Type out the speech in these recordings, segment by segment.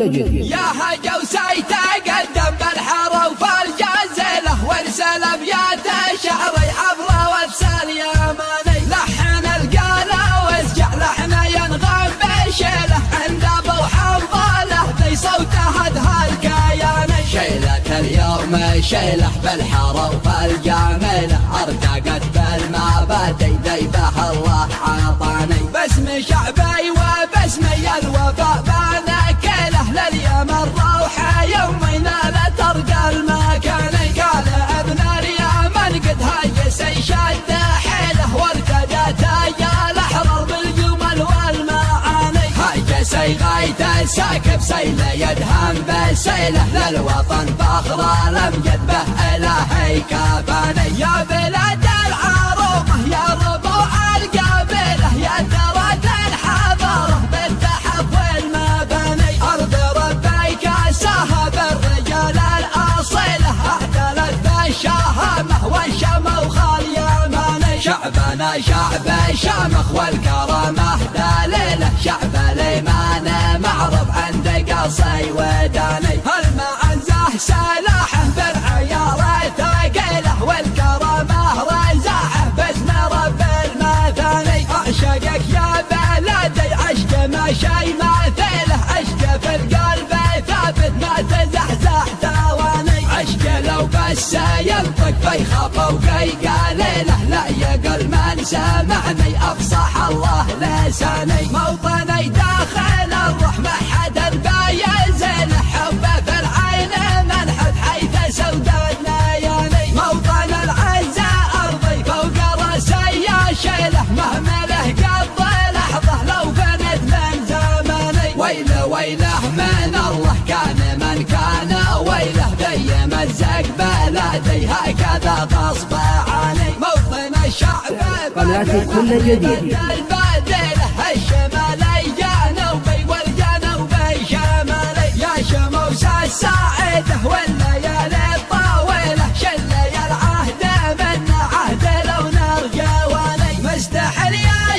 جديد. يا هجوسي تقدم بالحارة وفالجازلة وارسل ابيات شعري عبره وافسال يماني لحن القالة واسجع لحن ينغم بشيله عند ابو حنظله ذي صوته ادهى الكياني شيلة اليوم شيله بالحارة وفالجاملة ارتقت بالمبادئ ذيبه الله عطاني باسم شعبي وباسمي الوفاء بنكله لليوم الروحة يومنا لا ترقى المكاني قال ابن اليمن قد هيس شد حيله وارتدت يا الاحرار بالجمل والمعاني هيسي غايته ساكب سيله يدهم بسيله للوطن فخر الامجد به الهي كفاني يا بلاد العروبه يا ربوع القبيله يا ترى الحضاره بالتحف والمباني ارض ربي كاساها بالرجال الاصيله اعتلت بالشهامه والشمه وخال يماني شعبنا شعب شامخ والكرامه دليله شعب الايمان معروف عند قصي وداني المعنزه سلاحه بالعيار ثقيله والكرامه رزاحه باسم رب المثاني اعشقك يا بلدي عشق ما شي مثيله عشق في القلب ثابت ما تزحزح ثواني عشق لو بس ينطق فيخاف وقي قليله لا يقل من سمعني افصح الله لساني موطني داخل الروح ما حدا بيزيله حبه في العين منحت حيث سوداء الليالي موطن العزة ارضي فوق راسي شيله مهما له قضى لحظه لو فنت من زماني ويله ويله من الله كان من كان ويله ذي مزق بلدي هكذا غصب عني موطن الشعب قناتي كل جديد البادله الشمالي جنوبي والجنوبي شمالي يا شموس الساعده والليالي الطويله شلي العهد من عهد لو نرجواني مستحيل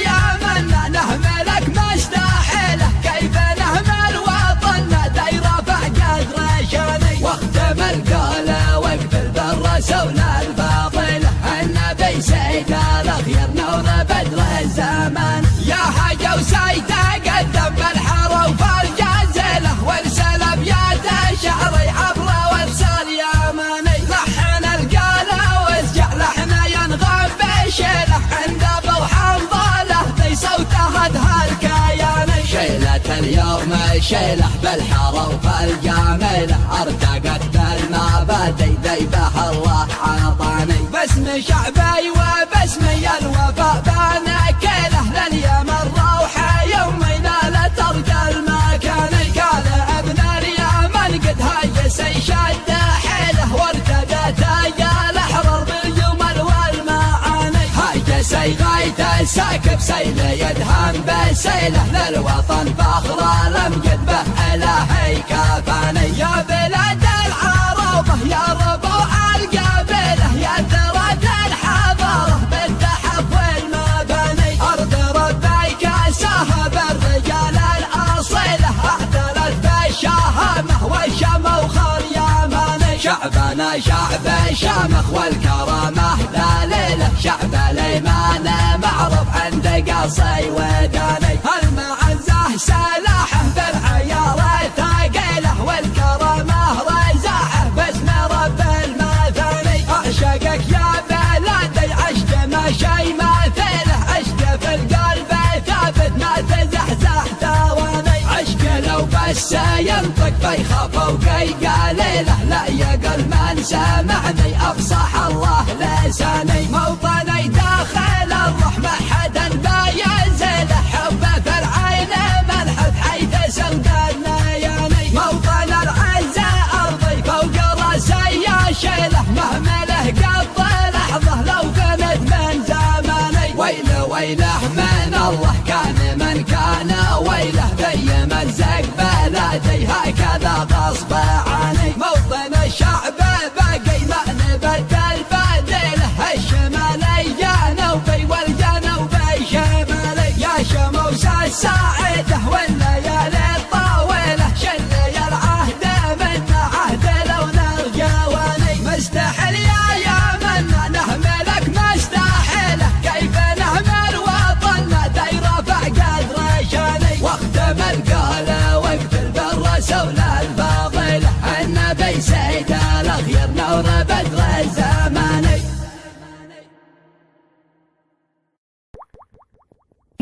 يا من نهملك مستحيله كيف نهمل وطننا دايره قدر شاني واختم القوله واقبل بالرسول الفاضله النبي سيد الاخير نور بدر الزمان يا هجوسي تقدم بالحاره وفالجازله وارسل ابيات شعري عبره وافسال يماني لحن القاله واسجع لحن ينغم بشيله عند ابو حنظله ذي صوته ادهى الكياني شيله اليوم شيله بالحاره وفالجامله ارتقت بالمبادئ ذيبه الله عطاني باسم شعبي وباسمي الوفاء بنكله لليوم الروحه يومنا لا ترقى المكاني قال ابن اليمن قد هيس شد حيله وارتدت يا الاحرار بالجمل والمعاني هيسي غايته ساكب سيله يدهم بسيله للوطن فخر الامجد به الهي كفاني يا بلاد العروبه يا ربوع القبيله يا ترى الحضاره بالتحف والمباني ارض ربي كاساها بالرجال الاصيله اعتلت بالشهامه والشمه وخال يماني شعبنا شعب شامخ والكرامه دليله شعب الايمان معروف عند قصي وداني المعنزه سلاحه بالعيار ثقيله والكرامه رزاحه باسم رب المثاني اعشقك يا بلدي عشق ما شي مثيله عشق في القلب ثابت ما تزحزح ثواني عشق لو بس ينطق فيخاف وقي قليله لا يقل من سمعني افصح الله لساني موطني داخل الروح ما حدا بيزيله حبه في العين منحت حيث سوداء الليالي موطن العزة ارضي فوق راسي شيله مهما له قضى لحظه لو فنت من زماني ويله ويله من الله كان من كان ويله ذي مزق بلدي هكذا غصب عني موطن الشعب باقي مأنبت البادله الشمالي جنوبي والجنوبي شمالي يا شموس الساعده والليالي الطويله شلي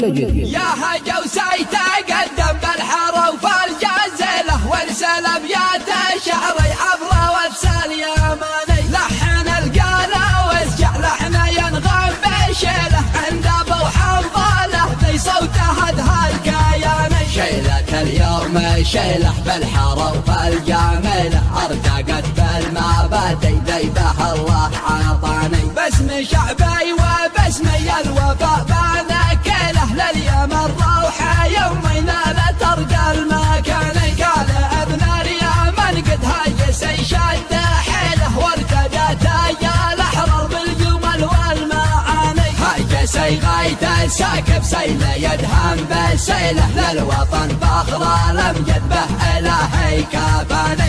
جديد. يا هجو سيتقدم بالحرف الجازلة وارسل ابيات شعري عبر وارسل يماني لحن القالة واسجع لحن ينغم بشيله عند ابو حنظله في صوته ادهى الكياني شيلة اليوم شيله بالحرف الجاملة ارتقت بالمبادئ ذيبه الله عطاني باسم شعبي وباسمي الوفاء بنكله لليوم الروحة يومنا لا ترقى المكاني قال ابن اليمن قد هيس شد حيله وارتدت يا الاحرار بالجمل والمعاني هيس غايت الساكب سيل يدهم بسيله للوطن فخر الامجد به الهي كفاني